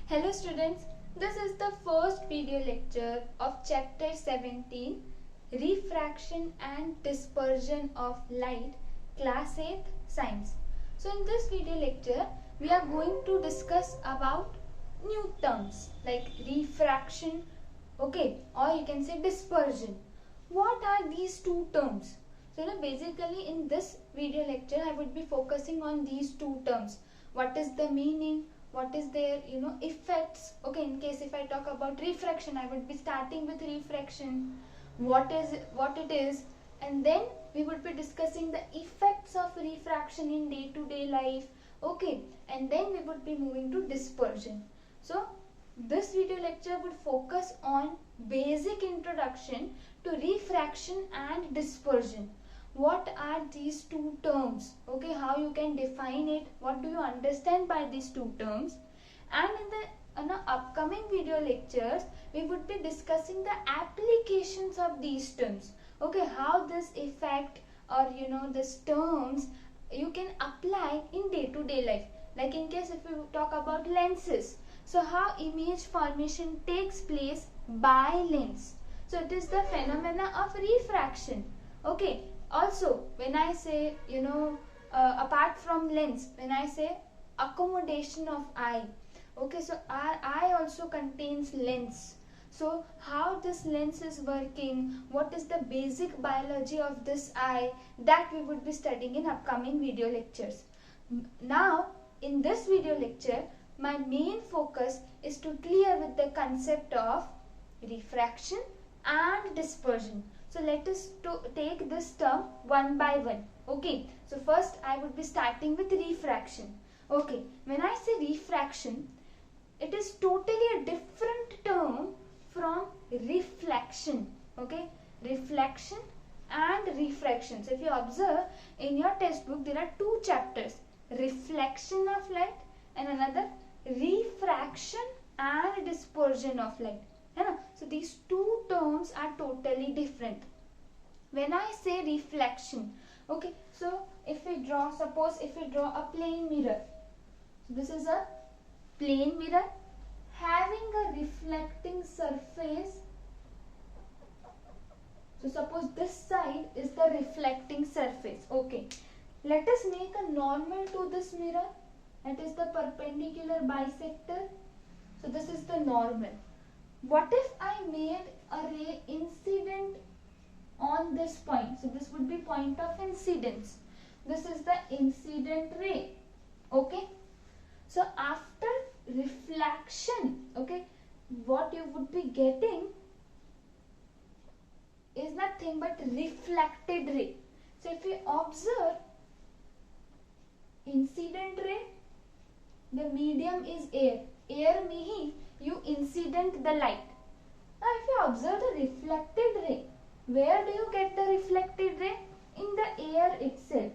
Hello students, this is the first video lecture of chapter 17, Refraction and Dispersion of Light, class 8th Science. So in this video lecture, we are going to discuss about new terms like refraction, okay, or you can say dispersion. What are these two terms? So basically in this video lecture, I would be focusing on these two terms. What is the meaning? What is their effects? Okay, in case if I talk about refraction, I would be starting with refraction, what it is, and then we would be discussing the effects of refraction in day-to-day life. Okay, and then we would be moving to dispersion. So this video lecture would focus on basic introduction to refraction and dispersion. What are these two terms? Okay, how you can define it? What do you understand by these two terms? And in the upcoming video lectures, we would be discussing the applications of these terms. Okay, how this effect or these terms you can apply in day-to-day life. Like in case if you talk about lenses, so how image formation takes place by lens. So it is the phenomena of refraction. Okay. Also, when I say, apart from lens, when I say accommodation of eye, okay, so our eye also contains lens. So, how this lens is working, what is the basic biology of this eye, that we would be studying in upcoming video lectures. Now, in this video lecture, my main focus is to clear with the concept of refraction and dispersion. So let us take this term one by one. Okay. So first I would be starting with refraction. Okay. When I say refraction, it is totally a different term from reflection. Okay. Reflection and refraction. So if you observe in your textbook, there are two chapters. Reflection of light and another refraction and dispersion of light. So these two terms are totally different. When I say reflection, okay, so if we draw, suppose if we draw a plane mirror, so this is a plane mirror having a reflecting surface. So suppose this side is the reflecting surface. Okay, let us make a normal to this mirror, that is the perpendicular bisector. So this is the normal. What if I made a ray incident on this point? So this would be point of incidence. This is the incident ray. Okay. So after reflection, okay, what you would be getting is nothing but reflected ray. So if you observe incident ray, the medium is air. Air में ही you incident the light. Now if you observe the reflected ray, where do you get the reflected ray? In the air itself.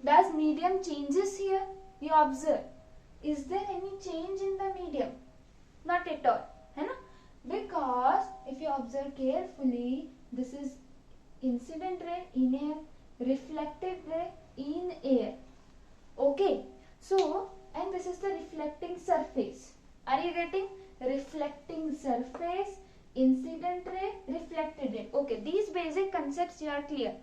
Does medium changes here? You observe. Is there any change in the medium? Not at all. है ना? Because if you observe carefully, this is incident ray in air, reflected ray in air. Okay. So, and this is the reflecting surface. Are you getting? Reflecting surface, incident ray, reflected ray. Okay, these basic concepts you are clear.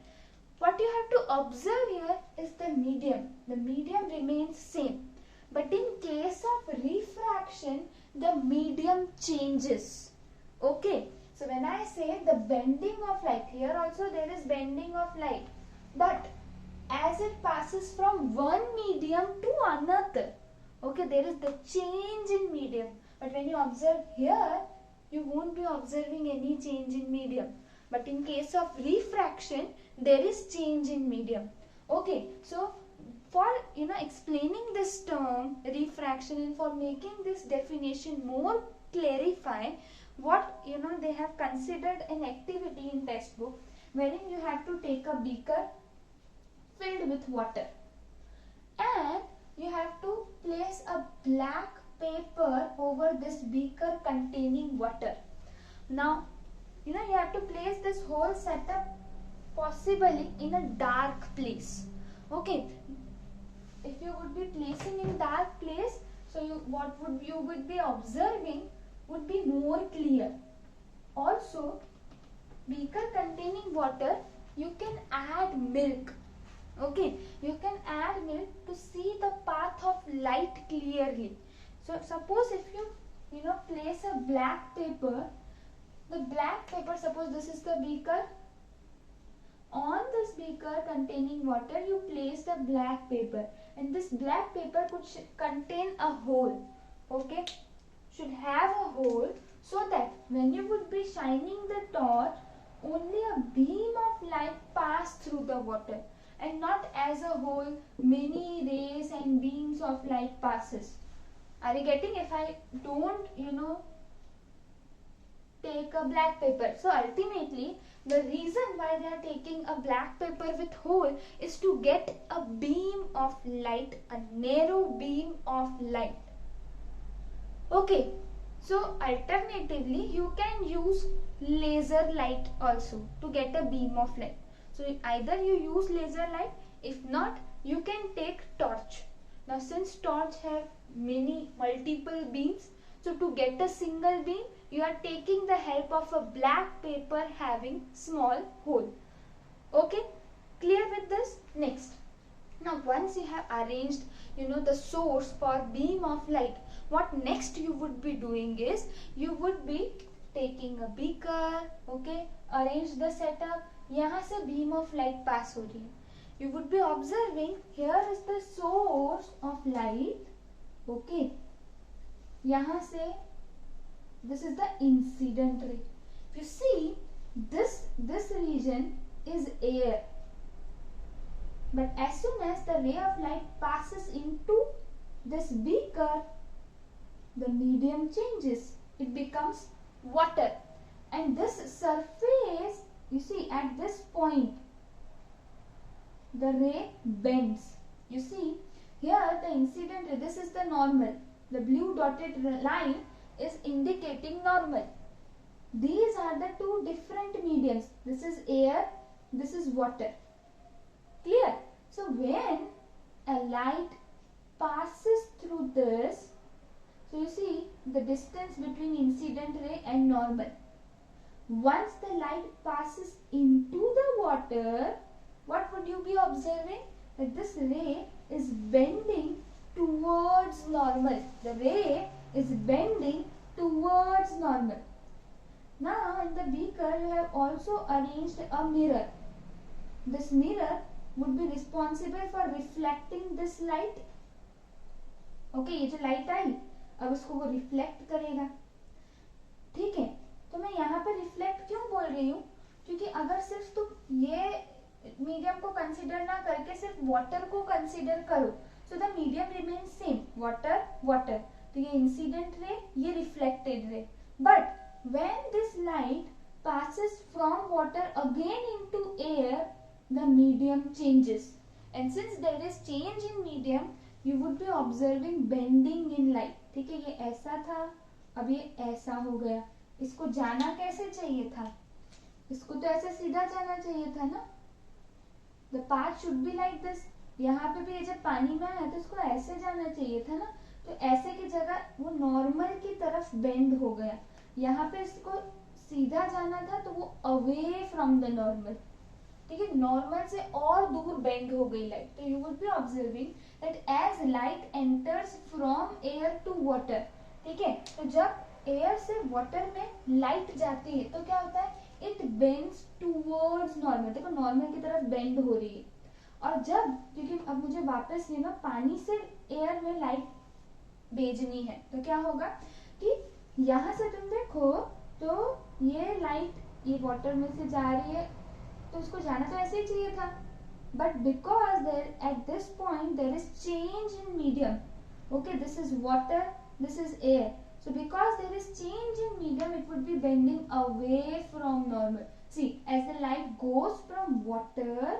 What you have to observe here is the medium. The medium remains same. But in case of refraction, the medium changes. Okay, so when I say the bending of light, here also there is bending of light. But as it passes from one medium to another, okay, there is the change in medium. But when you observe here, you won't be observing any change in medium. But in case of refraction, there is change in medium. Okay, so for explaining this term refraction and for making this definition more clarified, what they have considered an activity in textbook wherein you have to take a beaker filled with water and you have to place a black paper over this beaker containing water. Now, you have to place this whole setup possibly in a dark place. Okay, if you would be placing in dark place, you would be observing would be more clear. Also, beaker containing water, you can add milk. Okay, you can add milk to see the path of light clearly. So suppose if you place a black paper, suppose this is the beaker. On this beaker containing water, you place the black paper, and this black paper could contain a hole. Okay, should have a hole, so that when you would be shining the torch, only a beam of light pass through the water, and not as a whole many rays and beams of light passes. Are you getting? If I don't take a black paper, so ultimately the reason why they are taking a black paper with hole is to get a beam of light, a narrow beam of light. Okay, so alternatively you can use laser light also to get a beam of light. So either you use laser light, if not you can take torch. Now since torch have multiple beams, so to get a single beam, you are taking the help of a black paper having small hole. Okay, clear with this? Next, now once you have arranged the source for beam of light, what next you would be doing is you would be taking a beaker. Okay, arrange the setup. यहाँ से beam of light pass हो रही है. You would be observing, here is the source of light. Okay, यहाँ से this is the incident ray. You see, this region is air, but as soon as the ray of light passes into this beaker, the medium changes. It becomes water, and this surface, you see, at this point the ray bends. You see, here the incident ray, this is the normal. The blue dotted line is indicating normal. These are the two different mediums. This is air, this is water. Clear? So when a light passes through this, so you see the distance between incident ray and normal. Once the light passes into the water, what would you be observing? That this ray is bending towards normal. The ray is bending towards normal. Now in the beaker you have also arranged a mirror. This mirror would be responsible for reflecting this light. Okay, ये जो light आई, अब उसको वो reflect करेगा. ठीक है, तो मैं यहाँ पर reflect क्यों बोल रही हूँ? क्योंकि अगर सिर्फ तुम ये मीडियम को कंसीडर ना करके सिर्फ वाटर को कंसीडर करो, so the medium remains same, water. तो ये इंसिडेंट रे, ये reflected ray. But when this light passes from water again into air, the medium changes, and since there is change in medium, you would be observing bending in light. ठीक है, ये ऐसा था, अब ये ऐसा हो गया. इसको जाना कैसे चाहिए था? इसको तो ऐसे सीधा जाना चाहिए था ना. The path should be like this. यहाँ पे भी ये जब पानी में आया तो इसको ऐसे जाना चाहिए था ना. तो ऐसे की जगह वो नॉर्मल की तरफ बेंड हो गया. यहाँ पे इसको सीधा जाना था तो वो अवे फ्रॉम द नॉर्मल. ठीक है, नॉर्मल से और दूर बेंड हो गई लाइट. तो you would be observing that as light enters from air to water. ठीक है, तो जब एयर से वाटर में लाइट जाती है तो क्या होता है? It bends towards normal. देखो नॉर्मल की तरफ बेंड हो रही है. और जब, क्योंकि अब मुझे वापस पानी से एयर में लाइट भेजनी है, तो क्या होगा कि यहाँ से तुम देखो तो ये लाइट ये वाटर में से जा रही है, तो उसको जाना तो ऐसे ही चाहिए था. But because there at this point there is change in medium. Okay, this is water, this is air. So because there is change in medium, it would be bending away from normal. See, as the light goes from water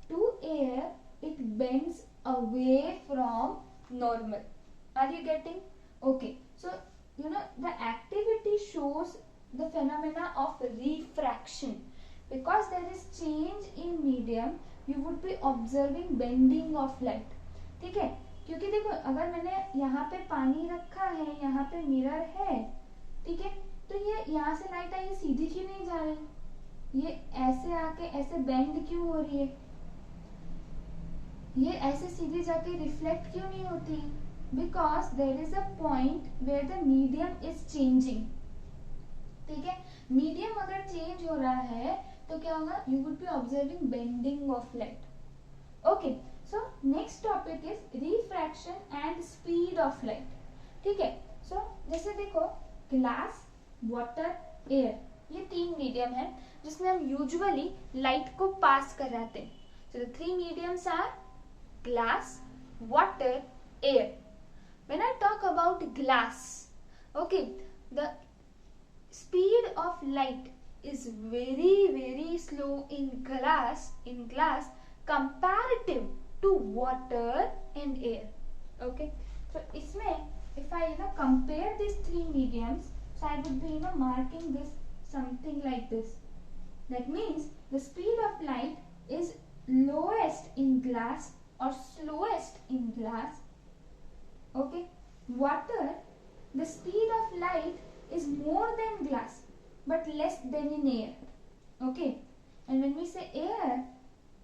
to air, it bends away from normal. Are you getting? Okay. So, the activity shows the phenomena of refraction. Because there is change in medium, you would be observing bending of light. ठीक है? क्योंकि देखो अगर मैंने यहाँ पे पानी रखा है, यहाँ पे मिरर है, ठीक है, तो ये यहाँ से लाइट आई, ये सीधी क्यों नहीं जा रही, ये ऐसे आके ऐसे बेंड क्यों हो रही है, ये ऐसे सीधे जाके रिफ्लेक्ट क्यों नहीं होती, because there is a point where the medium is changing, ठीक है। मीडियम अगर चेंज हो रहा है तो क्या होगा, you would be observing bending of light. Okay, so next topic is refraction and speed of light, ठीक है। सो जैसे देखो ग्लास, वाटर, एयर, ये 3 मीडियम है जिसमें हम यूजुअली लाइट को पास कराते हैं। So the 3 mediums are glass, water, air. When I talk about glass, okay, the speed of light is very slow in glass comparative to water and air. Okay, so इसमें if I compare these 3 mediums, so I would be marking this something like this. That means the speed of light is lowest in glass or slowest in glass. Okay, water, the speed of light is more than glass but less than in air. Okay, and when we say air,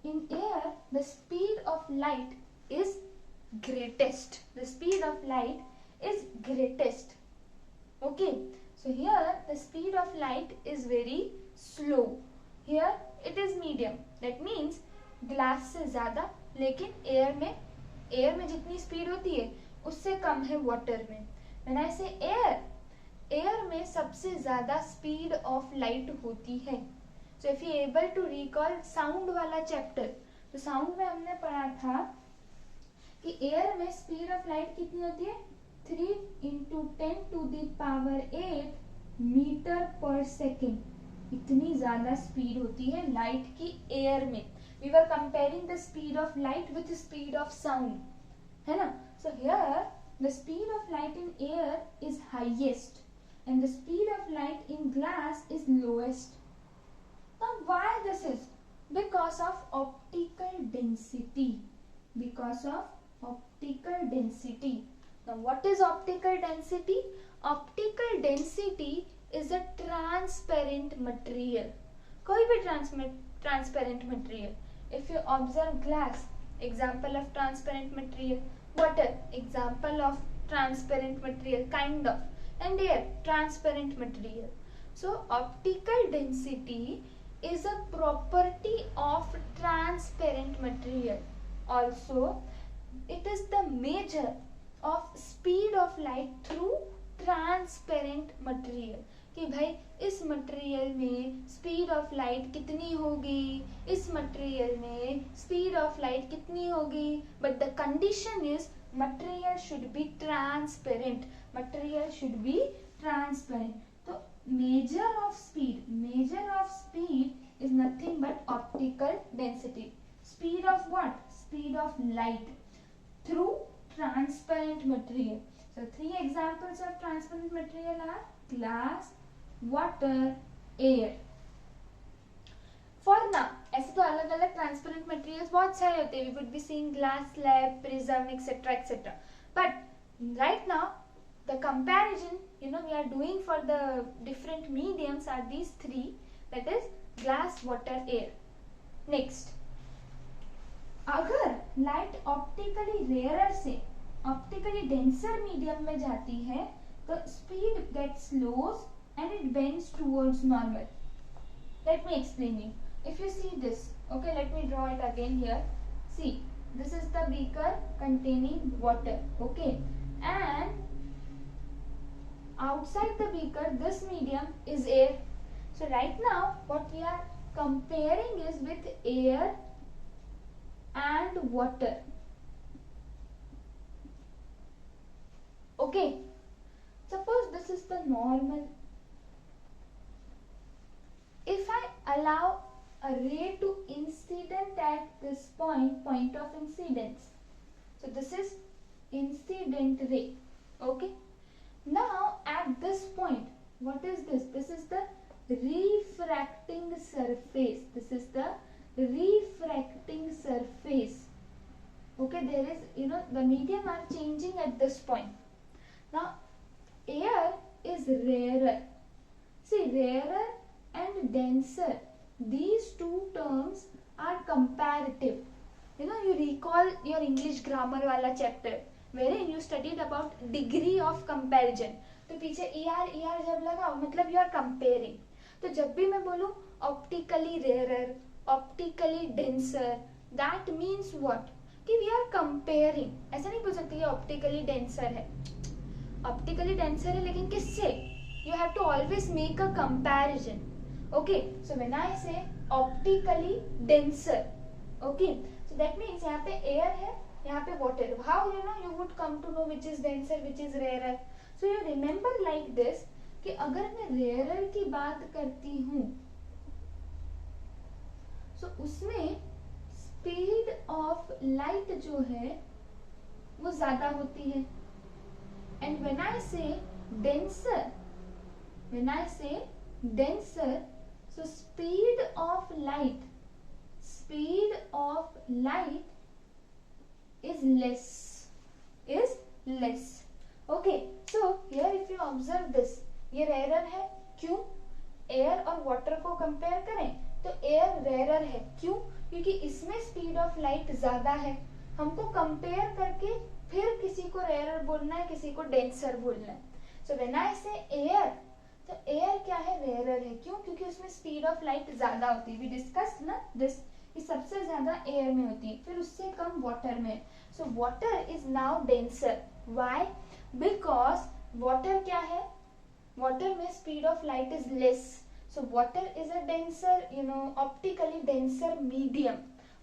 in air the speed of light is greatest. The speed of light is greatest. Okay, so here the speed of light is very slow. Here it is medium. That means glass से ज़्यादा, लेकिन air में जितनी speed होती है उससे कम है water में. When I say air, air में सबसे ज़्यादा स्पीड ऑफ लाइट होती है. So if you able to recall sound वाला चैप्टर, तो साउंड में हमने पढ़ा था कि एयर में स्पीड ऑफ लाइट कितनी होती है, 3 × 10⁸ मीटर पर सेकेंड. इतनी ज्यादा स्पीड होती है लाइट की एयर में. We were comparing the speed of light with speed of sound, है ना. So here the speed of light in air is highest and the speed of light in glass is lowest. Now why this is? Because of optical density. Because of optical density. Now what is optical density? Optical density is a transparent material. कोई भी transparent material. If you observe glass, example of transparent material. Water, example of transparent material, kind of. And air, transparent material. So optical density is a property of transparent material. Also, it is the measure of speed of light through transparent material. कि भाई इस material में speed of light कितनी होगी, इस material में speed of light कितनी होगी, but the condition is material should be transparent. Material should be transparent. So measure of speed is nothing but optical density. Speed of what? Speed of light through transparent material. So 3 examples of transparent material are glass, water, air. For now, ऐसे तो अलग अलग transparent materials बहुत सारे होते हैं. We would be seeing glass slab, prism, etcetera etcetera. But right now the comparison we are doing for the different mediums are these 3, that is glass, water, air. Next, अगर light optically rarer से optically denser medium में जाती है तो speed gets slows and it bends towards normal. Let me explain you. If you see this, okay, let me draw it again here. See, this is the beaker containing water, okay, and outside the beaker this medium is air. So right now what we are comparing is with air and water. Okay, suppose this is the normal. If I allow a ray to incident at this point of incidence, so this is incident ray, okay. Now at this point, what is this? This is the refracting surface. This is the refracting surface, Okay, there is, the medium are changing at this point. Now, air is rarer. See, rarer and denser, these two terms are comparative. You recall your English grammar wala chapter wherein you studied about degree of comparison. तो पीछे ER जब लगाओ मतलब you are comparing. तो जब भी मैं बोलूँ optically rarer, optically denser, that means what? कि we are comparing. ऐसा नहीं बोल सकते कि optically denser है. Optically denser है लेकिन किससे? You have to always make a comparison. Okay, so when I say optically denser, okay, so that means यहाँ पे air है, यहाँ पे water. How you would come to know which is denser, which is rarer? So you remember like this कि अगर मैं rarer की बात करती हूँ, so उसमें speed of light जो है वो ज़्यादा होती है. And when I say denser, so speed of light is less. Okay, so here if you observe this, ये rarer है. क्यों? एयर और वाटर को कंपेयर करें तो एयर रेयर है. क्यों? क्योंकि इसमें स्पीड ऑफ लाइट ज्यादा है. हमको कंपेयर करके फिर किसी को रेयर बोलना है, किसी को डेंसर बोलना है. सो व्हेन आई से एयर, तो एयर क्या है? रेयर है. क्यों? क्योंकि उसमें स्पीड ऑफ लाइट ज्यादा होती है. वी डिस्कस्ड ना दिस, ये सबसे ज्यादा एयर में होती है, फिर उससे कम वाटर में. So water is now denser. Why? Because water क्या है? वाटर में speed of light is less. So water is a denser, optically denser medium.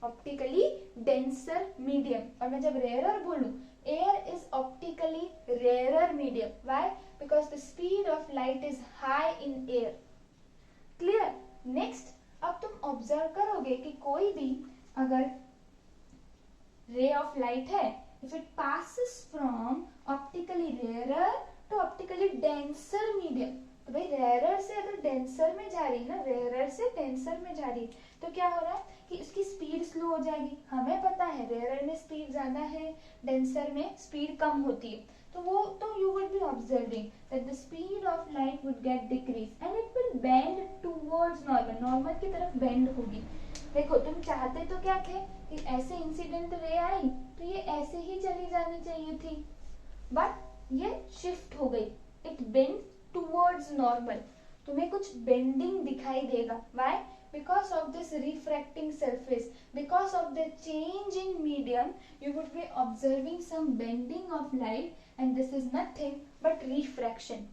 Optically denser medium. और मैं जब रेयरर बोलूं, air is optically rarer medium. Why? Because the speed of light is high in air. Clear? Next, अब तुम observe करोगे कि कोई भी अगर रे ऑफ लाइट है, if it passes from optically rarer to optically denser medium, तो भाई रेयरर से अगर डेंसर में जा रही है ना, रेयरर से डेंसर में जा रही है, तो क्या हो रहा है कि उसकी स्पीड स्लो हो जाएगी. हमें पता है रेयरर में स्पीड ज्यादा है, डेंसर में स्पीड कम होती है. तो you would be observing that the speed of light would get decreased and it will bend towards normal की तरफ bend होगी. देखो, तुम चाहते तो क्या थे कि ऐसे इंसिडेंट रे आई तो ये ऐसे ही चली जानी चाहिए थी, बट ये शिफ्ट हो गई. It bend towards normal. तुम्हें कुछ बेंडिंग दिखाई देगा. Why? Because of this refracting surface, because of the change in medium, you would be observing some bending of light, and this is nothing but refraction.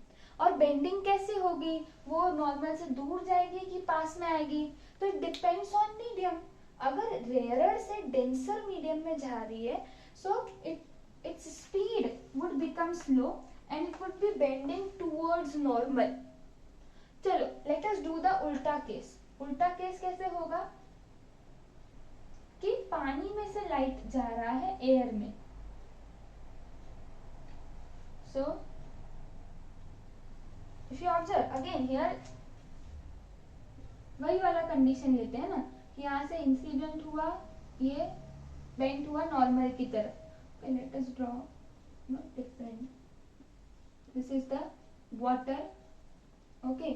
और bending कैसे होगी? वो normal से दूर जाएगी कि पास में आएगी? तो इट डिपेंड्स ऑन मीडियम. अगर रेयरर से डेंसर मीडियम में जा रही है, so its speed would become slow and it would be bending towards normal. चलो, लेट अस डू द उल्टा केस. उल्टा केस कैसे होगा? कि पानी में से लाइट जा रहा है एयर में. So if you observe again here, वही वाला कंडीशन लेते हैं ना कि यहाँ से इंसिडेंट हुआ, ये बेंड हुआ नॉर्मल की तरफ. Let us draw different. This is the water. Okay,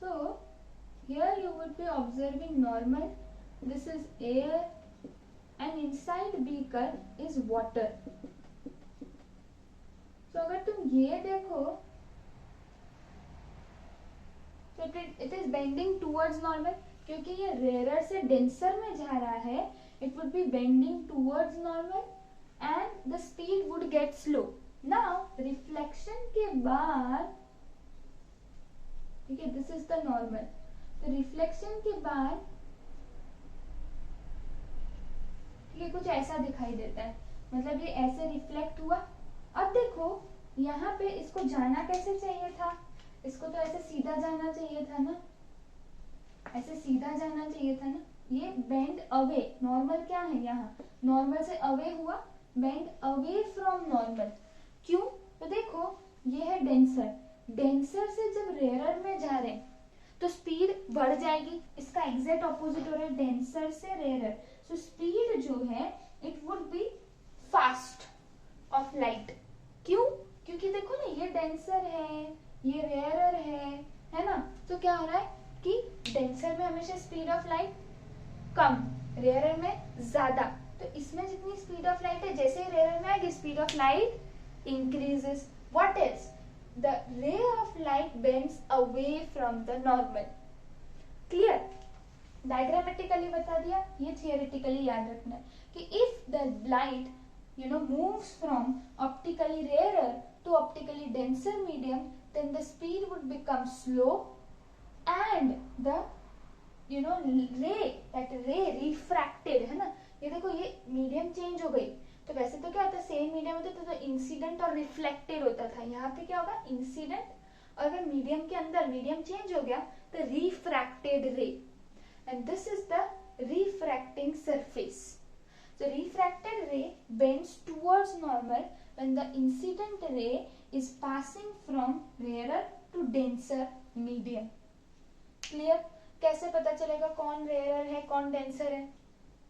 so here you would be observing normal, this is air, and inside beaker is water. So अगर तुम ये देखो, so it is bending towards normal. क्योंकि ये rarer से denser में जा रहा है, it would be bending towards normal and the speed would get slow. Now reflection के बाद, ठीक है, this is the normal. तो रिफ्लेक्शन के बाद ये कुछ ऐसा दिखाई देता है, मतलब ये ऐसे रिफ्लेक्ट हुआ. अब देखो यहाँ पे इसको जाना कैसे चाहिए था? इसको तो ऐसे सीधा जाना चाहिए था ना, ऐसे सीधा जाना चाहिए था ना. ये बेंड अवे, नॉर्मल क्या है यहाँ? नॉर्मल से अवे हुआ, बेंड अवे फ्रॉम नॉर्मल. क्यों? तो देखो ये है डेंसर. डेंसर से जब रेयरर में जा रहे हैं तो स्पीड बढ़ जाएगी. इसका एग्जैक्ट ऑपोजिट हो रहा है डेंसर से रेयरर. सो स्पीड जो है it would be fast of light. क्यों? क्योंकि देखो ना, ये डेंसर है, ये रेयरर है ना, तो क्या हो रहा है कि डेंसर में हमेशा speed of light come, rarer में ज्यादा, तो इसमें जितनी स्पीड ऑफ लाइट है, जैसे ही रेयरर में आएगी speed of light increases. What else? The ray of light bends away from the normal. Clear? Diagrammatically बता दिया, ये थियोरेटिकली याद रखना है कि if the light moves from optically rarer to optically denser medium, then the speed would become slow and the ray refracted, है ना. ये देखो, ये मीडियम चेंज हो गई, तो वैसे तो क्या होता है, सेम मीडियम होता तो इंसिडेंट और रिफ्लेक्टेड होता था. यहाँ पे क्या होगा, इंसिडेंट, और अगर मीडियम के अंदर मीडियम चेंज हो गया तो रिफ्रैक्टेड रे, and this is the refracting surface. The refracted ray bends towards normal when the incident ray is passing from rarer to denser medium. Clear? कैसे पता चलेगा कौन rarer है कौन denser है?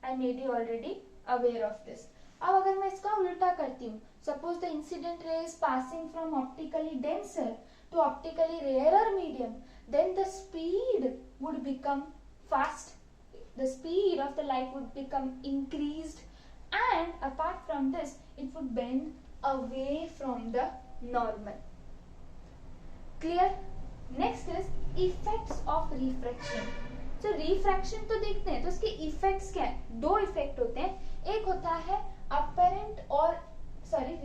I may be already aware of this. अब अगर मैं इसका उल्टा करती हूँ, suppose the incident ray is passing from optically denser to optically rarer medium, then the speed would become fast. The speed of the light would become increased, and apart from this it would bend away from the normal. Clear? Next is effects of refraction. So refraction तो देखते हैं, तो इसके effects क्या है? दो effect होते हैं. एक होता है apparent और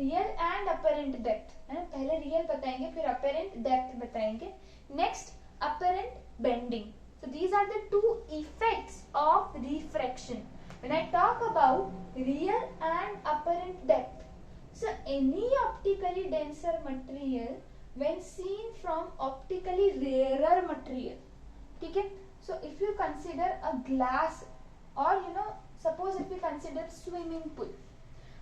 real and apparent depth, है ना. पहले real बताएंगे, फिर apparent depth बताएंगे. Next apparent bending. So these are the two effects of refraction. When I talk about real and apparent depth, so any optically denser material when seen from optically rarer material, ठीक है. So if you consider a glass, or suppose if we consider swimming pool,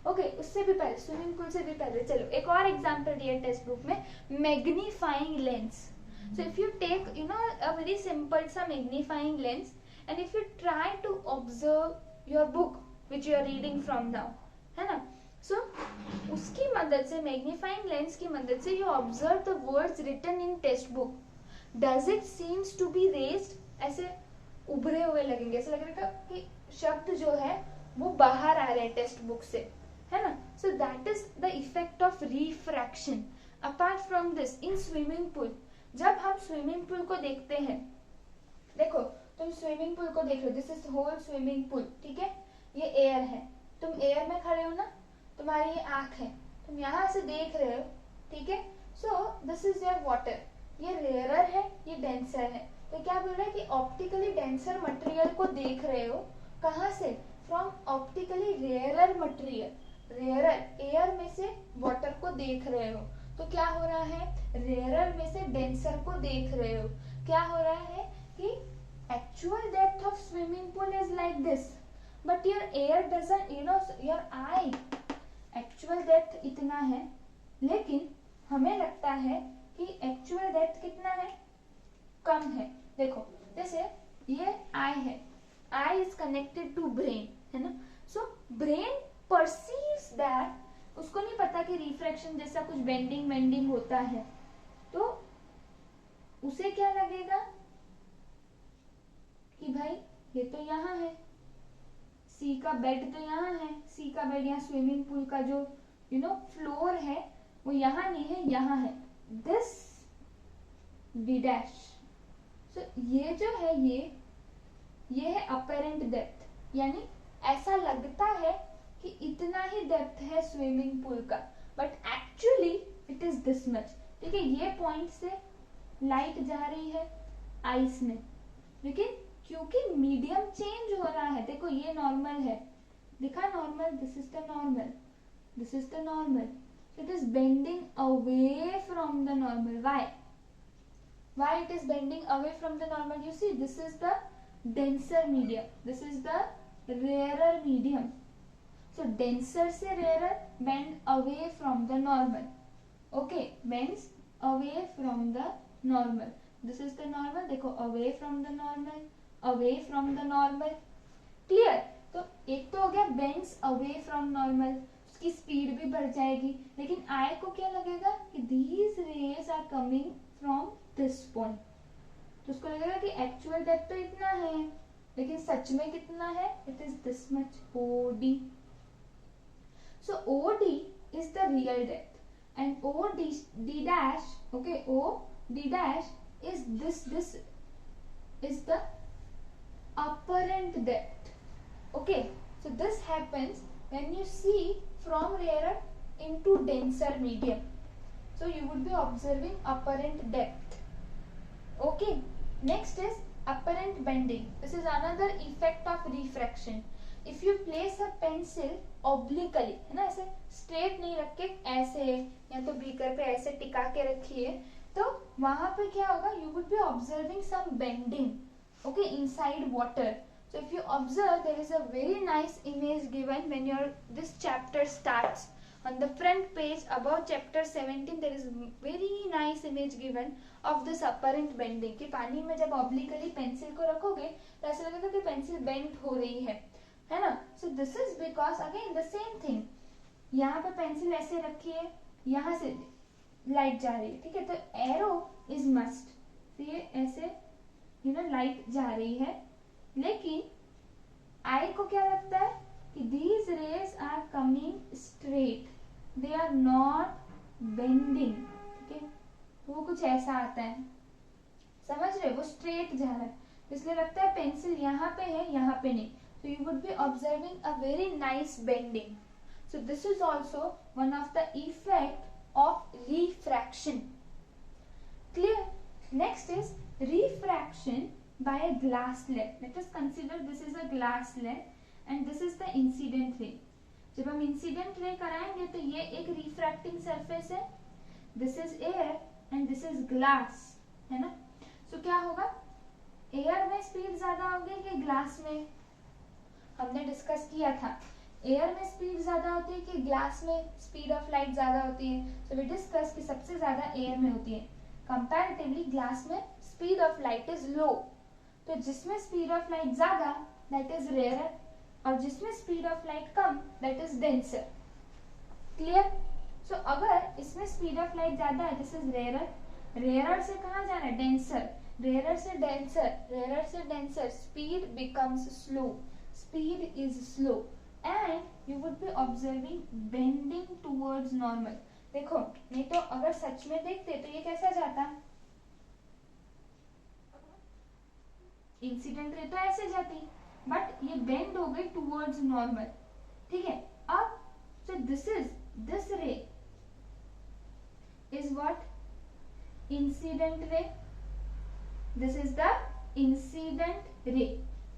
okay, उससे भी पहले, swimming pool से भी पहले, चलो एक और एग्जाम्पल दिया टेक्स्ट बुक में, magnifying lens. So if you take a very simple सा magnifying lens, and if you try to observe your book which you are reading from now, है ना, so उसकी मदद से, magnifying lens की मदद से you observe the words written in text book. Does it seems to be raised? ऐसे उभरे हुए लगेंगे, ऐसे लगेगा कि शब्द जो है वो बाहर आ रहे हैं टेक्स्ट बुक से, है ना. So that is the effect of refraction. Apart from this, in swimming pool, जब हम स्विमिंग पूल को देखते हैं, देखो तुम स्विमिंग पूल को देख लो, this is whole swimming pool, ठीक है. ये एयर है, तुम एयर में खड़े हो ना, तुम्हारी ये आंख है, तुम यहाँ से देख रहे हो, ठीक है. So this is your water. ये रेयरर है, ये डेंसर है, तो क्या बोल रहा है कि ऑप्टिकली डेंसर मटेरियल को देख रहे हो. कहाँ से? From optically rarer material. Rarer air में से वाटर को देख रहे हो, तो क्या हो रहा है, रेयरर में से डेंसर को देख रहे हो. क्या हो रहा है कि actual depth of swimming pool is like this, but your air doesn't, your I actual depth इतना है, लेकिन हमें लगता है कि एक्चुअल डेप्थ कितना है, कम है. देखो जैसे ये आई है, I is connected to brain, है ना. सो ब्रेन परसीव्स दैट, उसको नहीं पता कि रिफ्रैक्शन जैसा कुछ बेंडिंग होता है, तो उसे क्या लगेगा कि भाई ये तो यहाँ है, सी का बेड तो यहाँ है, सी का बेड यहाँ स्विमिंग पूल का जो फ्लोर है वो यहाँ नहीं है, यहाँ है, दिस बी डैश. सो ये जो है ये है अपेरेंट डेप्थ, यानी ऐसा लगता है कि इतना ही डेप्थ है स्विमिंग पूल का, but actually it is this much. ठीक है, ये पॉइंट से लाइट जा रही है आइस में, लेकिन क्योंकि मीडियम चेंज हो रहा है, देखो ये नॉर्मल है, दिखा normal, this is the normal, this is the normal, it is bending away from the normal. why it is bending away from the normal? You see, this is the denser medium, this is the rarer medium. So denser से rarer bend away from the normal. Okay, bends away from the normal. This is the normal. देखो away from the normal, away from the normal. Clear? तो एक तो हो गया bends away from normal, उसकी speed भी बढ़ जाएगी, लेकिन आई को क्या लगेगा कि these rays are coming from this point, तो उसको लगेगा कि एक्चुअल डेप्थ तो इतना है, लेकिन सच में कितना है, it is this much OD. So OD is the real depth, and OD dash, okay, OD dash is this is the apparent depth. Okay, so this happens when you see from rarer into denser medium, so you would be observing apparent depth. Okay, next is apparent bending. This is another effect of refraction. If you place a pencil obliquely, है ना, ऐसे straight नहीं रख के ऐसे या तो beaker पे ऐसे टिका के रखिए, तो वहां पे क्या होगा, you would be observing some bending, okay, inside water. So if you observe, there is a very nice image given when this chapter starts. On the front page above chapter 17 there is very nice image given of this apparent bending, कि पानी में जब obliquely pencil को रखोगे तो ऐसा लगेगा कि पेंसिल बेंड हो रही है ना. So this is because again the same thing, यहाँ पे पेंसिल ऐसे रखिए, यहाँ से लाइट जा रही है, ठीक है, तो एरो इज मस्ट, तो ये ऐसे लाइट जा रही है, लेकिन आई को क्या लगता है कि these rays are coming straight, they are not bending, ठीक है, तो वो कुछ ऐसा आता है, समझ रहे, वो स्ट्रेट जा रहा है, इसलिए लगता है पेंसिल यहाँ पे है, यहाँ पे नहीं, so you would be observing a very nice bending. So this is also one of the effect of refraction. Clear? Next is refraction by a glass lens. Let us consider this is a glass lens and this is the incident ray. जब हम incident ray कराएंगे तो ये एक refracting surface है, this is air and this is glass, है ना. So क्या होगा, एयर में स्पीड ज्यादा होगी कि ग्लास में, हमने डिस्कस किया था, एयर में स्पीड ज्यादा होती है कि ग्लास में स्पीड ऑफ लाइट ज्यादा होती है. सो वी डिस्कस कि सबसे ज्यादा एयर में होती है, कंपैरेटिवली ग्लास में speed of light is low, तो जिसमें स्पीड ऑफ लाइट ज्यादा दैट इज रेयर, और जिसमें स्पीड ऑफ लाइट कम that is denser. Clear? So अगर इसमें स्पीड ऑफ लाइट ज्यादा है दिस इज रेयर, रेयर से कहाँ जा रहा है, डेंसर, रेयर से डेंसर, रेयर से denser, speed becomes slow, speed is slow and you would be observing bending towards normal. देखो, नहीं तो अगर सच में देखते तो ये कैसा जाता, इंसिडेंट रे तो ऐसे जाती, बट ये बेंड हो गई टूवर्ड्स नॉर्मल, ठीक है. अब so this ray is what, incident ray, this is the incident ray.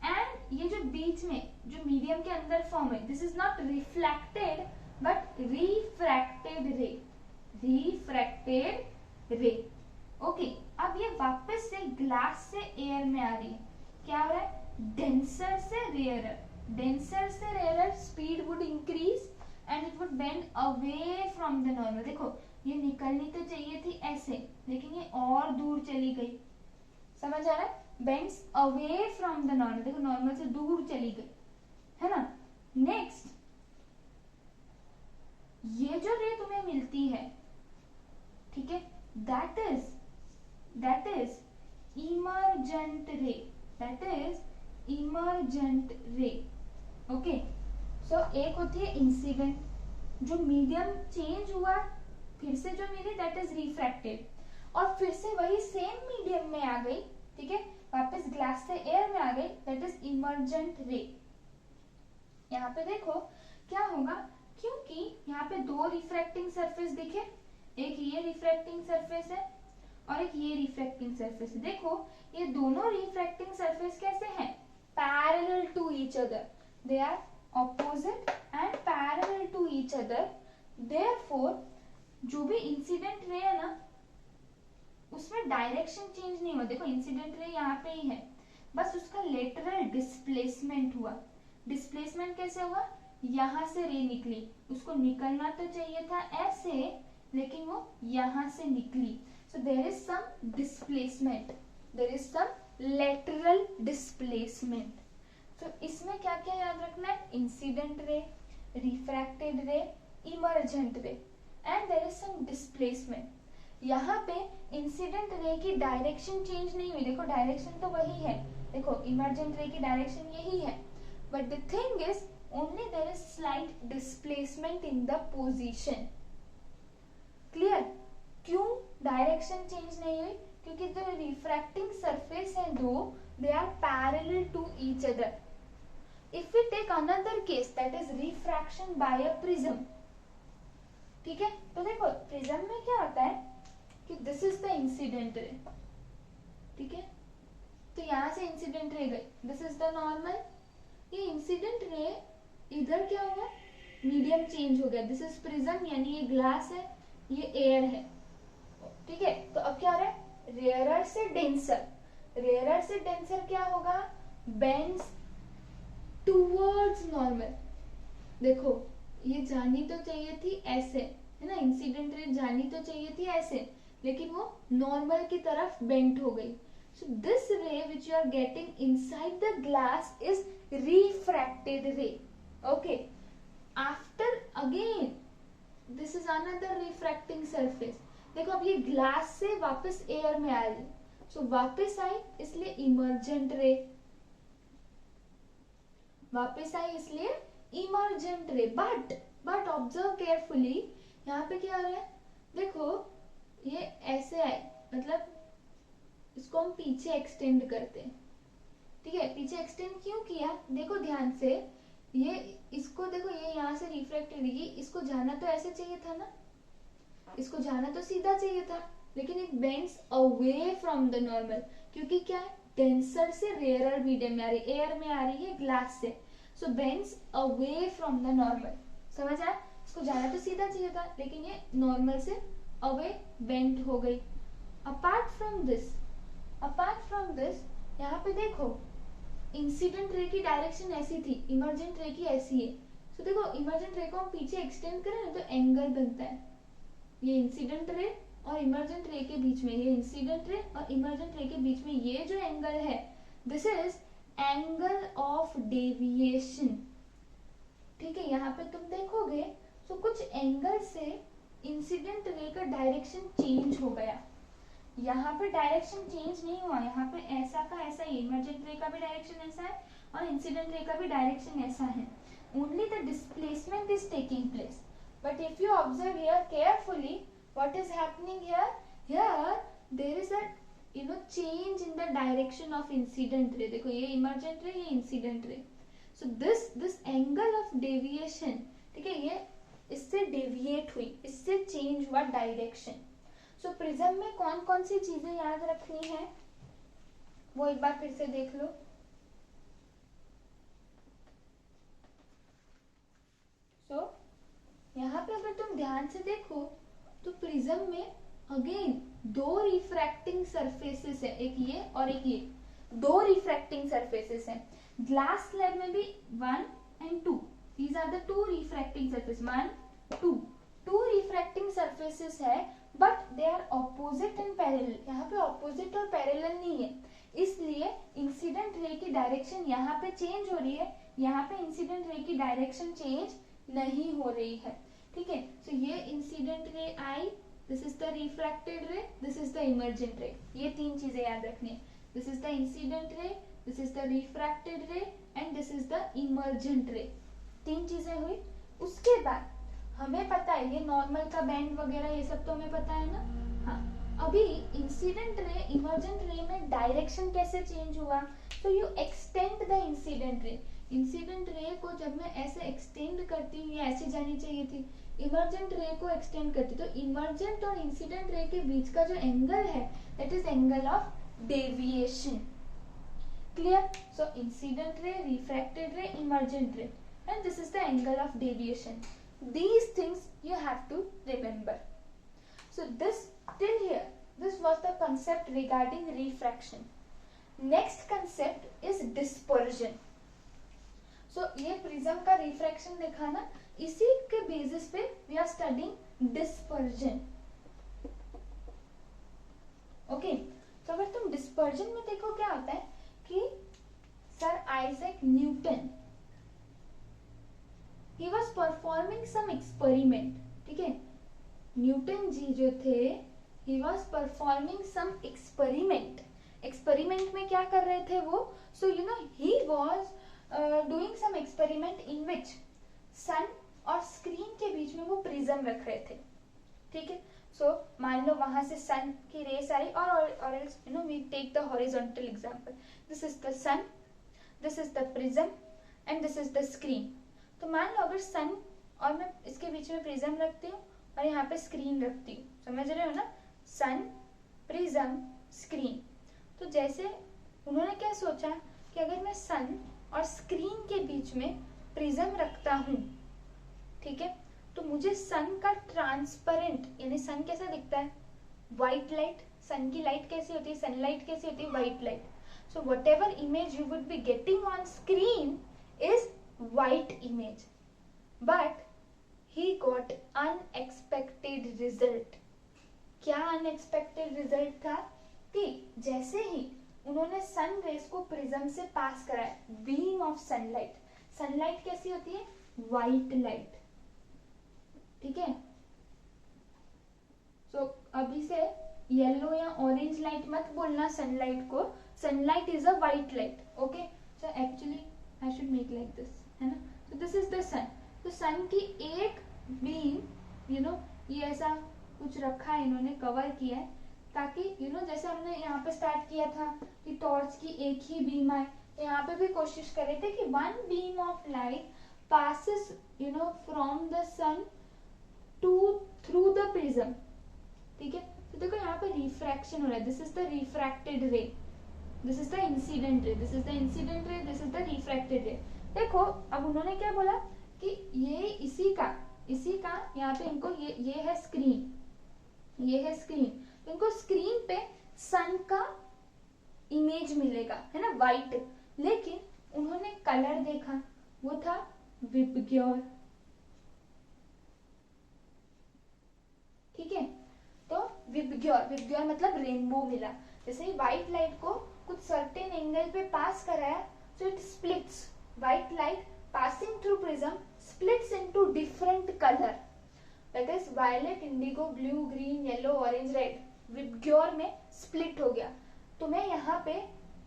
And ये जो बीच में जो मीडियम के अंदर फॉर्म है, this is not reflected but refracted रे, रिफ्रैक्टेड रे. ओके, अब ये वापस से ग्लास से एयर में आ रही है, क्या हो रहा है, डेंसर से रेयरर, डेंसर से rarer, speed would increase and it would bend away from the normal. देखो ये निकलनी तो चाहिए थी ऐसे, लेकिन ये और दूर चली गई, समझ आ रहा है, bends away from the normal, देखो नॉर्मल से दूर चली गई, है ना. नेक्स्ट, ये जो रे तुम्हें मिलती है, ठीक है, that is emergent ray, that is emergent ray. Okay, so एक होती है इंसिडेंट, जो मीडियम चेंज हुआ फिर से जो मिली दैट इज रिफ्रैक्टेड, और फिर से वही सेम मीडियम में आ गई, ठीक है, वापस ग्लास से एयर में आ गई, दैट इज इमर्जेंट रे. यहाँ पे देखो क्या होगा, क्योंकि यहाँ पे दो रिफ्रैक्टिंग सरफेस दिखे, एक ये रिफ्रैक्टिंग सरफेस है और एक ये रिफ्रैक्टिंग सरफेस है. देखो ये दोनों रिफ्रैक्टिंग सरफेस कैसे हैं, parallel to each other, they are opposite and parallel to each other. Therefore जो भी इंसिडेंट रे है ना उसमें डायरेक्शन चेंज नहीं हुआ, देखो इंसिडेंट रे यहाँ पे ही है, बस उसका लेटरल डिस्प्लेसमेंट हुआ. डिस्प्लेसमेंट कैसे हुआ, यहाँ से रे निकली, उसको निकलना तो चाहिए था ऐसे, लेकिन वो यहाँ से निकली, so there is some displacement, there is some lateral displacement. तो इसमें क्या क्या याद रखना है, incident ray, refracted ray, emergent ray and there is some displacement. यहाँ पे इंसिडेंट रे की डायरेक्शन चेंज नहीं हुई, देखो डायरेक्शन तो वही है, देखो इमर्जेंट रे की डायरेक्शन यही है, but the thing is only there is slight displacement in the position. Clear? क्यों डायरेक्शन चेंज नहीं हुई? क्योंकि जो रिफ्रैक्टिंग सरफेस है दो, they are parallel to each other. If we take another case that is refraction by a prism, ठीक है, तो देखो प्रिज्म में क्या होता है कि this is the incident ray, ठीक है, तो यहां से इंसिडेंट रे गई, दिस इज द नॉर्मल, ये इंसिडेंट रे इधर क्या हुआ, मीडियम चेंज हो गया, दिस इज प्रिज्म यानी ये ग्लास है, ये एयर है, ठीक है, तो अब क्या हो रहा है, रेयरर से डेंसर, रेयरर से डेंसर क्या होगा, बेंड्स टूवर्ड्स नॉर्मल। देखो ये जानी तो चाहिए थी ऐसे, है ना, इंसिडेंट रे जानी तो चाहिए थी ऐसे, लेकिन वो नॉर्मल की तरफ बेंट हो गई। So this ray which you are getting inside the glass is refracted ray. Okay, after again this is another refracting surface. देखो अब ये ग्लास से वापस एयर में आ रही, सो वापस आई इसलिए इमर्जेंट रे, वापस आई इसलिए इमर्जेंट रे। बट ऑब्जर्व केयरफुली, यहाँ पे क्या हो रहा है, देखो ये ऐसे आई, मतलब इसको हम पीछे एक्सटेंड करते हैं, ठीक है, पीछे एक्सटेंड क्यों किया, देखो ध्यान से, ये इसको देखो, ये यहाँ से रिफ्लेक्टेड, ये इसको जाना तो ऐसे चाहिए था ना, इसको जाना तो सीधा चाहिए था, लेकिन it bends away from the normal, क्योंकि क्या है, डेंसर से रेयरर मीडियम में आ रही, एयर में आ रही है ग्लास से, so bends away from the normal. समझ आया, इसको जाना तो सीधा चाहिए था, लेकिन ये नॉर्मल से अवे बेंड हो गई। अपार्ट फ्रॉम दिस यहाँ पे देखो इंसिडेंट रे की डायरेक्शन ऐसी थी, इमर्जेंट रे की ऐसी है, तो देखो इमर्जेंट रे को हम पीछे एक्सटेंड करें ना तो एंगल बनता है, ये इंसिडेंट रे और इमर्जेंट रे के बीच में, ये इंसिडेंट रे और इमर्जेंट रे के बीच में ये जो एंगल है, this is angle of deviation. ठीक है, यहाँ पे तुम देखोगे तो कुछ एंगल से इंसिडेंट रे का डायरेक्शन चेंज हो गया, यहाँ पे डायरेक्शन चेंज नहीं हुआ, यहाँ पे ऐसा का ऐसा ही, इमर्जेंट रे का भी डायरेक्शन ऐसा है और इंसिडेंट रे का भी डायरेक्शन ऐसा है, only the displacement is taking place. But if you observe here carefully, what is happening here, here there is a change in the direction of incident ray. देखो ये emergent ray, ये incident ray, so this angle of deviation, ठीक है, ये इससे deviate हुई, इससे change हुआ डायरेक्शन। सो प्रिज्म में कौन कौन सी चीजें याद रखनी है वो एक बार फिर से देख लो। सो यहाँ पे अगर तुम ध्यान से देखो तो प्रिज्म में अगेन दो रिफ्रैक्टिंग सरफेसेस है, एक ये और एक ये, दो रिफ्रैक्टिंग सरफेसेस है। ग्लास स्लैब में भी 1 and 2, these are the two refracting surfaces, 1 2, two refracting surfaces है, but they are opposite and parallel। यहाँ पे opposite और parallel नहीं है, इसलिए इंसिडेंट रे की डायरेक्शन यहाँ पे चेंज हो रही है, यहाँ पे इंसिडेंट रे की डायरेक्शन चेंज नहीं हो रही है। ठीक है, सो ये इंसिडेंट रे आई, दिस इज द रिफ्रैक्टेड रे, this is the emergent ray, ये तीन चीजें याद रखनी है, this is the incident ray, this is the refracted रे and this is the emergent रे। तीन चीजें हुई। उसके बाद हमें पता है ये नॉर्मल का बैंड वगैरह ये सब तो हमें पता है ना। हाँ, अभी इंसिडेंट रे इमर्जेंट रे में डायरेक्शन कैसे चेंज हुआ, तो you extend the incident ray, incident ray को जब मैं ऐसे एक्सटेंड करती हूँ, ये ऐसे जानी चाहिए थी, इमर्जेंट रे को एक्सटेंड करती, तो इमर्जेंट और इंसिडेंट रे के बीच का जो एंगल है that is angle of deviation. Clear? So incident ray, refracted ray, emergent ray, and this is the angle of deviation. These things you have to remember. So this till here, this was the concept regarding refraction. Next concept is dispersion. So ये prism का refraction देखा ना, इसी के basis पे we are studying dispersion. Okay, तो अगर तुम dispersion में देखो क्या होता है कि sir Isaac Newton, he was performing some experiment, ठीक है, न्यूटन जी जो थे he was performing some experiment, experiment में क्या कर रहे थे वो, so you know he was doing some experiment in which sun और स्क्रीन के बीच में वो प्रिज्म रख रहे थे, ठीक है। सो मान लो वहां से सन की रेस आई और else you know we take the horizontal example, this is the sun, this is the prism and this is the screen. तो मान लो अगर सन और मैं इसके बीच में प्रिज्म रखती हूँ और यहाँ पे स्क्रीन रखती हूँ, समझ रहे हो ना, सन प्रिज्म स्क्रीन। तो जैसे उन्होंने क्या सोचा कि अगर मैं सन और स्क्रीन के बीच में प्रिज्म रखता हूँ, ठीक है, तो मुझे सन का ट्रांसपेरेंट यानी सन कैसा दिखता है, व्हाइट लाइट, सन की लाइट कैसी होती है, सनलाइट कैसी होती है, white light. So what ever image you would be getting on screen is white image, but he got unexpected result। क्या unexpected result था कि जैसे ही उन्होंने सन रेस को प्रिज्म से पास कराया, बीम ऑफ सनलाइट, सनलाइट कैसी होती है, व्हाइट लाइट, ठीक है। सो अभी से येलो या ऑरेंज लाइट मत बोलना सनलाइट को, sunlight is a white light, okay. So actually I should make like this, है ना। तो दिस इज द सन, तो सन की एक बीम यू नो ये ऐसा कुछ रखा है, इन्होंने कवर किया है ताकि यू नो जैसे हमने यहाँ पे स्टार्ट किया था कि टॉर्च की एक ही बीम आए, तो यहाँ पे भी कोशिश कर रहे थे कि one beam of light passes you know from the sun to through the prism, ठीक है। तो देखो यहाँ पे रिफ्रैक्शन हो रहा है, दिस इज द रिफ्रैक्टेड रे, this is the incident ray, this is the incident ray, this is the refracted रे। देखो अब उन्होंने क्या बोला कि ये इसी का यहाँ पे इनको ये है स्क्रीन, ये है स्क्रीन, तो इनको स्क्रीन पे सन का इमेज मिलेगा, है ना, व्हाइट। लेकिन उन्होंने कलर देखा, वो था विबग्योर, ठीक है। तो विबग्योर मतलब रेनबो मिला। जैसे ही व्हाइट लाइट को कुछ सर्टेन एंगल पे पास कराया, so it splits, white light passing through prism splits into different color, that is violet, indigo, blue, green, yellow, orange, red। VIBGYOR में स्प्लिट हो गया, तुम्हें यहाँ पे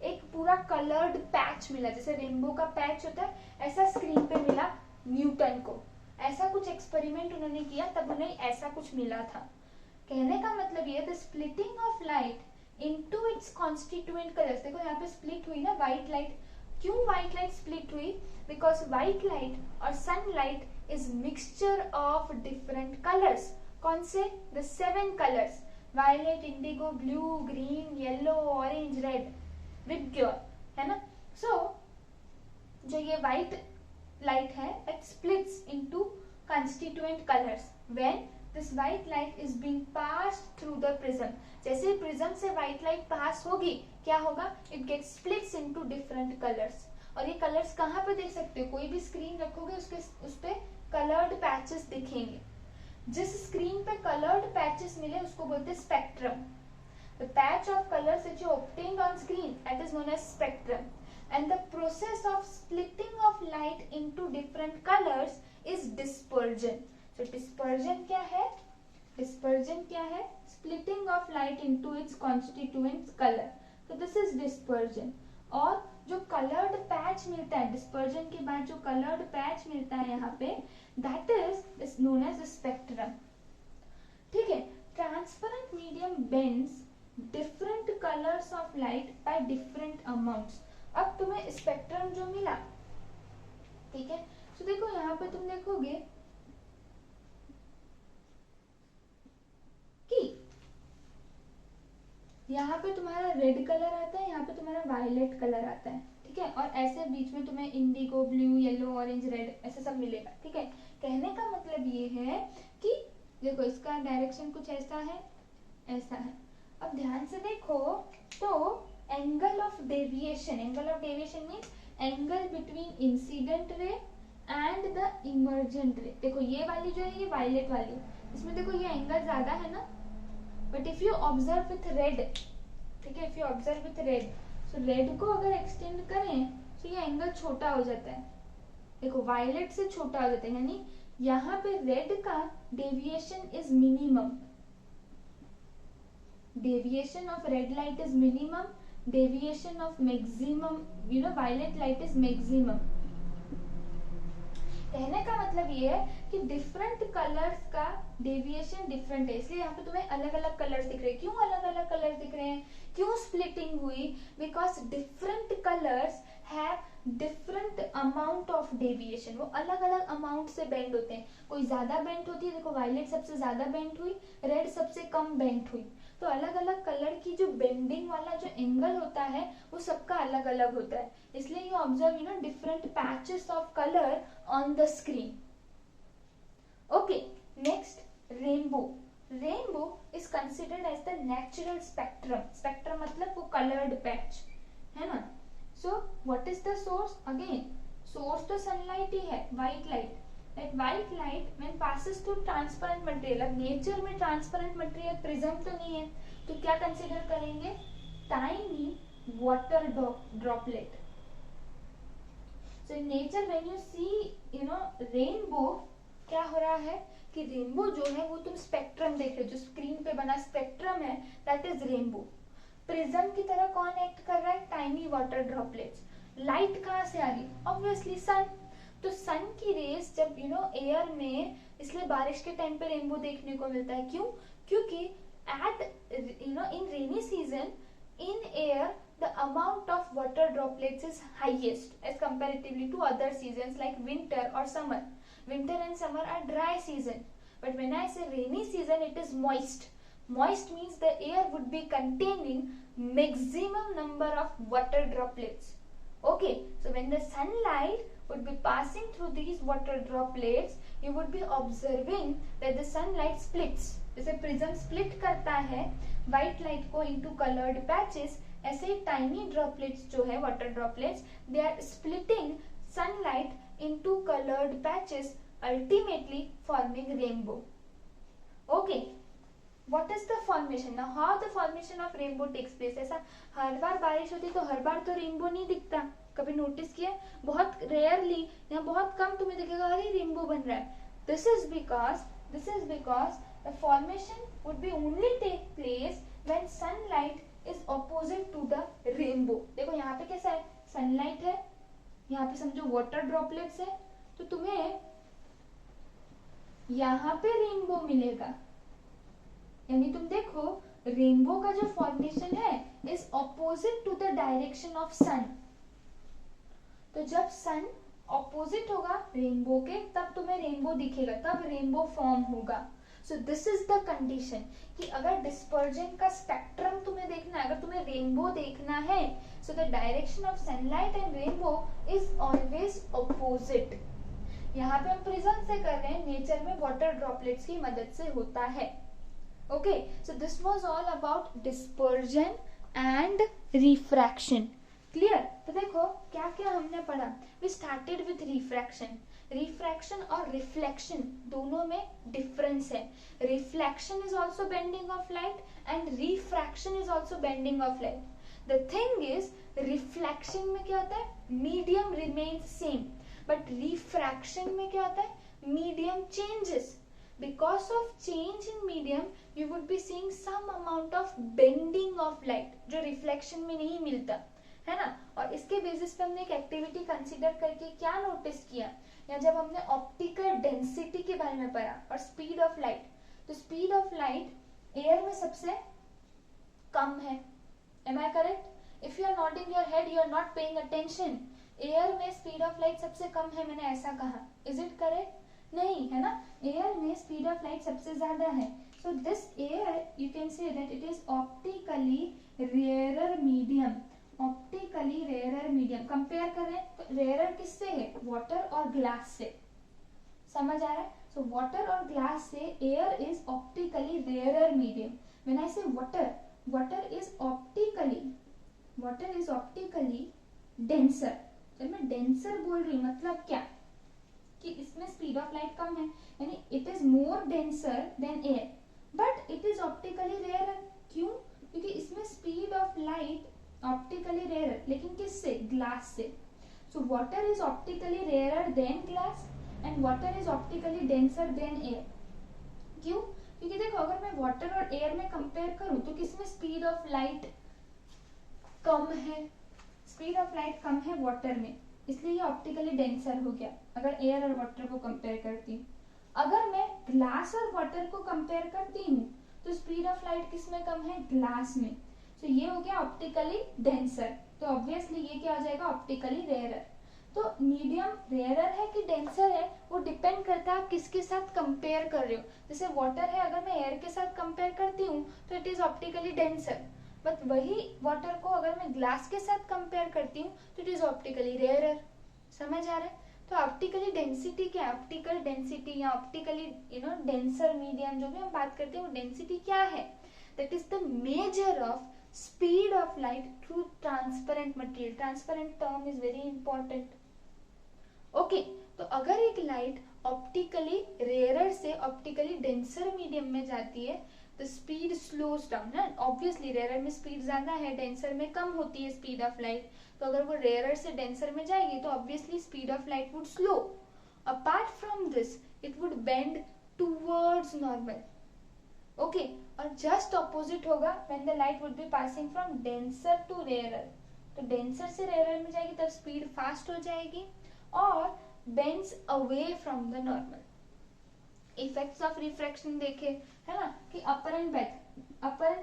एक पूरा कलर्ड पैच मिला, जैसे रेनबो का पैच होता है ऐसा स्क्रीन पे मिला न्यूटन को। ऐसा कुछ एक्सपेरिमेंट उन्होंने किया तब उन्हें ऐसा कुछ मिला था। कहने का मतलब ये, the splitting of light into its constituent colors, देखो यहाँ पे स्प्लिट हुई ना व्हाइट लाइट। क्यों व्हाइट लाइट स्प्लिट हुई, बिकॉज व्हाइट लाइट और sunlight is mixture of different colours. कौन से, the 7 colours, violet, indigo, blue, green, yellow, orange, red, VIBGYOR, है ना। सो जो ये व्हाइट लाइट है it splits into constituent colours when this white light is being passed through the prism। जैसे prism से white light pass होगी क्या होगा, it gets splits into different colors। और ये कलर्स कहाँ पे देख सकते हो, कोई भी स्क्रीन रखोगे उस पे कलर्ड पैचेस दिखेंगे। जिस स्क्रीन पे कलर्ड पैचेस मिले उसको बोलते हैं spectrum. The patch of colors which you obtained on screen that is known as spectrum, and the process of splitting of light into different colors is dispersion। तो dispersion क्या है, dispersion क्या है, splitting of light into its constituent colour, तो this is dispersion. और जो coloured patch मिलता है डिस्पर्जन के बाद, जो कलर्ड पैच मिलता है यहाँ पे, that is known as spectrum, ठीक है। Transparent medium bends different colours of light by different amounts. अब तुम्हें स्पेक्ट्रम जो मिला, ठीक है, तो देखो यहाँ पे तुम देखोगे यहाँ पे तुम्हारा रेड कलर आता है, यहाँ पे तुम्हारा वायलेट कलर आता है, ठीक है। और ऐसे बीच में तुम्हें Indigo, blue, yellow, orange, red ऐसा सब मिलेगा, ठीक है। कहने का मतलब ये है कि देखो इसका डायरेक्शन कुछ ऐसा है, ऐसा है। अब ध्यान से देखो तो angle of deviation, angle of deviation means angle between incident ray and the emergent रे। देखो ये वाली जो है ये वायलेट वाली, इसमें देखो ये एंगल ज्यादा है ना, but if you observe with red, ठीक है, if you observe with red, so red को अगर एक्सटेंड करें तो ये एंगल छोटा हो जाता है, देखो वायलेट से छोटा हो जाता है, यानी यहाँ पे रेड का deviation is minimum, deviation of red light is minimum, deviation of maximum violet light is maximum. कहने का मतलब ये है कि डिफरेंट कलर्स का डेविएशन डिफरेंट है, इसलिए यहाँ पे तुम्हें अलग अलग कलर्स दिख रहे हैं. क्यों अलग अलग कलर्स दिख रहे हैं, क्यों स्प्लिटिंग हुई, because different colours have different amount of deviation, वो अलग अलग अमाउंट से बेंड होते हैं. कोई ज्यादा बेंड होती है, देखो वायलेट सबसे ज्यादा बेंड हुई, रेड सबसे कम बेंड हुई. तो अलग अलग कलर की जो बेंडिंग वाला जो एंगल होता है वो सबका अलग अलग होता है, इसलिए you observe different patches of colour on the screen. Okay, next rainbow. Rainbow is considered as the natural spectrum. Spectrum मतलब वो कलर्ड पैच है ना. So what is the source, again source तो सनलाइट ही है, white light. That white light when passes through transparent material, अब nature में transparent material prism तो नहीं है, तो क्या कंसिडर करेंगे, tiny water droplet. So in nature when you see rainbow, क्या हो रहा है कि रेनबो जो है वो तुम स्पेक्ट्रम देख रहे हो, जो स्क्रीन पे बना स्पेक्ट्रम है दैट इज रेनबो. प्रिज्म की तरह कौन एक्ट कर रहा है, टाइनी वाटर ड्रॉपलेट्स. लाइट कहाँ से आ रही, ऑब्वियसली सन. तो सन की रेस जब एयर में, इसलिए बारिश के टाइम पे रेनबो देखने को मिलता है. क्यों, क्योंकि at in rainy season in air the amount of water droplets is highest as comparatively to other seasons like winter or summer. Winter and summer are dry season, but when I say rainy season it is moist. Moist means the air would be containing maximum number of water droplets. Okay, so when the sunlight would be passing through these water droplets, you would be observing that the sunlight splits. जैसे prism split करता है white light को into coloured patches, ऐसे ही tiny droplets जो है water droplets, they are splitting sunlight into coloured patches, ultimately forming rainbow. Okay, What is the formation? Now how the formation of rainbow takes place? ऐसा हर बार बारिश होती तो हर बार तो रेनबो नहीं दिखता, कभी नोटिस किया, बहुत रेयरली या बहुत कम तुम्हें दिखेगा अरे रेनबो बन रहा है. This is because the formation would be only take place when sunlight is opposite to the rainbow. देखो यहाँ पे कैसा है, सनलाइट है, यहाँ पे समझो वाटर ड्रॉपलेट्स है, तो तुम्हें यहाँ पे रेनबो मिलेगा. यानी तुम देखो रेनबो का जो फॉर्मेशन है is opposite to the direction of sun. तो जब सन ऑपोजिट होगा रेनबो के तब तुम्हें रेनबो दिखेगा, तब रेनबो फॉर्म होगा. So this is the condition कि अगर डिस्पर्जन का स्पेक्ट्रम तुम्हें देखना है, अगर तुम्हें रेनबो देखना है, so the direction of sunlight and rainbow is always opposite. यहाँ पे हम प्रिज्म से कर रहे हैं, नेचर में वाटर ड्रॉपलेट्स की मदद से होता है. Okay, so this was all about dispersion and refraction. Clear? तो देखो क्या क्या हमने पढ़ा. We started with refraction. Refraction और reflection दोनों में difference है. Reflection is also bending of light and refraction is also bending of light. The thing is, reflection में क्या होता है, medium remains same, but refraction में क्या होता है, medium changes. Because of change in medium, you would be seeing some amount of bending of light, जो reflection में नहीं मिलता है ना. और इसके बेसिस पे हमने एक एक्टिविटी कंसीडर करके क्या नोटिस किया, या जब हमने ऑप्टिकल डेंसिटी के बारे में पढ़ा और स्पीड ऑफ लाइट, तो स्पीड ऑफ लाइट एयर में सबसे कम है. Am I correct? If you are nodding your head, you are not paying attention. Air में स्पीड ऑफ लाइट सबसे कम है, मैंने ऐसा कहा. Is it correct? नहीं है ना, एयर में स्पीड ऑफ लाइट सबसे ज्यादा है. So this air you can say that it is optically rarer medium. Optically rarer medium compare करें तो रेयरर किससे है, वाटर और ग्लास से. समझ आ रहा है? सो वाटर और ग्लास से air is optically rarer medium. When I से वाटर इज ऑप्टिकली डेंसर. जब मैं डेंसर बोल रही हूँ मतलब क्या कि इसमें स्पीड ऑफ लाइट कम है, यानी it is more denser then air, but it is optically rarer. क्यों? क्योंकि इसमें speed of light optically rarer, लेकिन किससे, ग्लास से. So water is optically rarer than glass and water is optically denser than air. क्यों? क्योंकि देखो अगर मैं वाटर और एयर में कंपेयर करूं तो किसमें स्पीड ऑफ लाइट कम है? स्पीड ऑफ लाइट कम है वाटर में, इसलिए ये ऑप्टिकली डेंसर हो गया अगर एयर और वाटर को कंपेयर करती हूँ। अगर मैं ग्लास और वाटर को कंपेयर करती हूँ तो स्पीड ऑफ लाइट किसमें कम है? ग्लास में। तो ये हो गया ऑप्टिकली डेंसर। तो ऑब्वियसली ये क्या हो जाएगा? Optically rarer. तो मीडियम रेयरर है कि डेंसर है वो डिपेंड करता है आप किसके साथ कंपेयर कर रहे हो। जैसे वाटर है, अगर मैं एयर के साथ कंपेयर करती हूँ तो it is optically denser, but वही वाटर को अगर मैं ग्लास के साथ कंपेयर करती हूँ तो इट इज ऑप्टिकली रेयरर। समझ आ रहा है? तो ऑप्टिकली डेंसिटी क्या है? ऑप्टिकल डेंसिटी या ऑप्टिकली डेंसर मीडियम जो भी हम बात करते हैं वो डेंसिटी क्या है? That is the measure of speed of light through transparent material. Transparent term is very important. Okay, तो अगर एक लाइट ऑप्टिकली रेयरर से ऑप्टिकली डेंसर मीडियम में जाती है तो स्पीड स्लोज डाउन है। ऑब्वियसली रेयरर में स्पीड ज्यादा है, डेंसर में कम होती है स्पीड ऑफ लाइट। तो अगर वो रेयरर से डेंसर में जाएगी तो obviously speed of light would slow. Apart from this it would bend towards normal. Okay, और जस्ट ऑपोजिट होगा when the light would be passing from denser to rarer. तो डेंसर से रेयरर में जाएगी तब स्पीड फास्ट हो जाएगी और bends away from the normal. Effects of refraction देखे है ना कि अपरेंट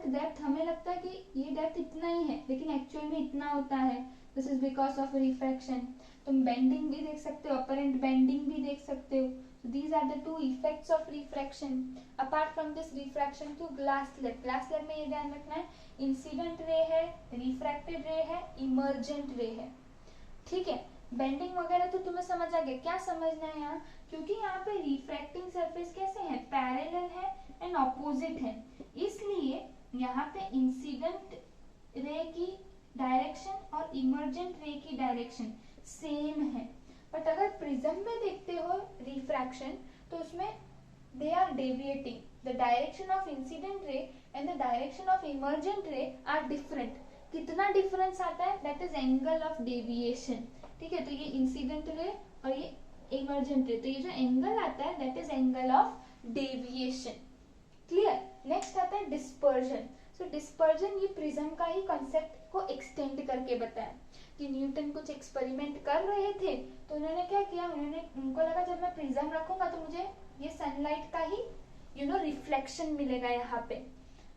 डेप्थ हमें लगता है कि ये डेप्थ इतना ही है लेकिन एक्चुअल में इतना होता है। This is because of refraction. तुम बेंडिंग भी देख सकते हो, अपरेंट बेंडिंग भी देख सकते हो। These are the two effects of refraction. Apart from this refraction to glass slab. Glass slab में ये ध्यान रखना है इंसिडेंट रे है, रिफ्रैक्टेड रे है, इमर्जेंट रे है। ठीक है, बेंडिंग वगैरह तो तुम्हें समझ आ गया। क्या समझना है यहाँ? क्योंकि यहाँ पे रिफ्रैक्टिंग सरफेस कैसे है? पैरेलल है एंड ऑपोजिट है, इसलिए यहाँ पे इंसिडेंट रे की डायरेक्शन और इमर्जेंट रे की डायरेक्शन सेम है। बट अगर प्रिज्म में देखते हो रिफ्रैक्शन तो उसमें they are deviating. The direction of incident ray and the direction of emergent ray are different. कितना डिफरेंस आता है? That is angle of deviation. ठीक है, तो ये इंसिडेंट रे और ये इमर्जेंट रे, तो ये जो एंगल आता है that is angle of deviation. Clear? Next आता है डिस्पर्जन। सो डिस्पर्जन ये प्रिज्म का ही कॉन्सेप्ट को एक्सटेंड करके बताया कि न्यूटन कुछ एक्सपेरिमेंट कर रहे थे तो उन्होंने क्या किया, उनको लगा जब मैं प्रिज्म रखूंगा तो मुझे ये सनलाइट का ही रिफ्लेक्शन मिलेगा यहाँ पे,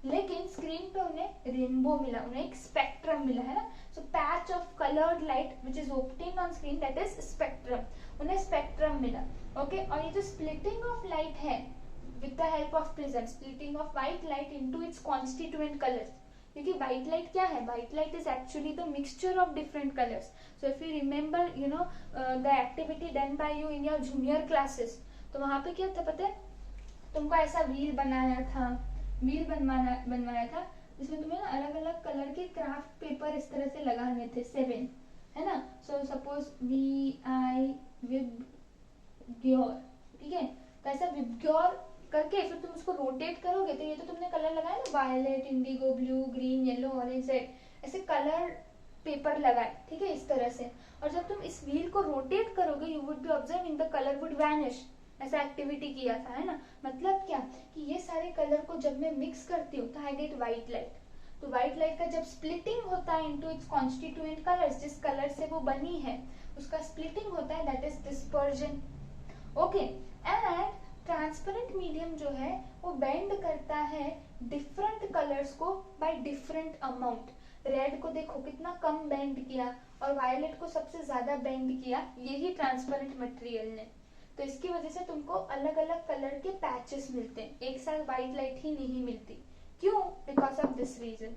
लेकिन स्क्रीन पे उन्हें रेनबो मिला, उन्हें एक स्पेक्ट्रम मिला है ना। So patch of coloured light which is obtained on screen that is spectrum, उन्हें स्पेक्ट्रम मिला। ओके, और ये जो स्प्लिटिंग ऑफ लाइट है with the help of prism, splitting of white light into its constituent colors, क्योंकि white light क्या है? White light is actually the mixture of different colors. So if you remember the activity done by you in your junior classes, तो वहाँ पे क्या था पता है? तुमको ऐसा व्हील बनवाया था जिसमें तुम्हें ना अलग अलग कलर के क्राफ्ट पेपर इस तरह से लगाने थे 7, है ना। सो सपोज विबग्योर, ठीक है, तो ऐसा विबग्योर करके फिर तुम उसको रोटेट करोगे तो ये तो तुमने कलर लगाया ना, violet, indigo, blue, green, yellow, orange, red, ऐसे कलर पेपर लगाए, ठीक है, इस तरह से। और जब तुम इस व्हील को रोटेट करोगे you would be observing the colour would vanish. ऐसा एक्टिविटी किया था, है ना। मतलब क्या कि ये सारे कलर को जब मैं मिक्स करती हूँ तो आई गेट व्हाइट लाइट। तो व्हाइट लाइट का जब स्प्लिटिंग होता है इनटू इट्स कॉन्स्टिट्यूएंट कलर्स, जिस कलर से वो बनी है उसका स्प्लिटिंग होता है, that is dispersion. Okay, and transparent medium जो है वो बेंड करता है डिफरेंट कलर्स को बाय डिफरेंट अमाउंट। रेड को देखो कितना कम बेंड किया और वायलेट को सबसे ज्यादा बेंड किया, यही ट्रांसपेरेंट मटेरियल ने। तो इसकी वजह से तुमको अलग अलग कलर के पैचेस मिलते हैं, एक साथ व्हाइट लाइट ही नहीं मिलती। क्यों? Because of this reason.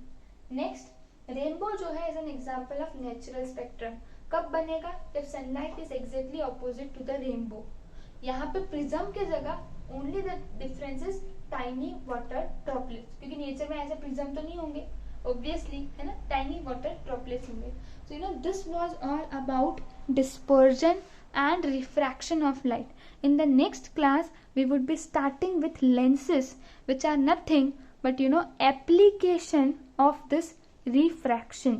Next, rainbow जो है is an example of natural spectrum. कब बनेगा? जब sunlight is exactly opposite to the rainbow. यहाँ पे प्रिज्म के जगह only the difference is tiny water droplets, क्योंकि नेचर में ऐसे प्रिज्म तो नहीं होंगे ऑब्वियसली, है ना, टाइनी वाटर ड्रॉपलेट्स होंगे। So this was all about dispersion and refraction of light. In the next class we would be starting with lenses, which are nothing but application of this refraction.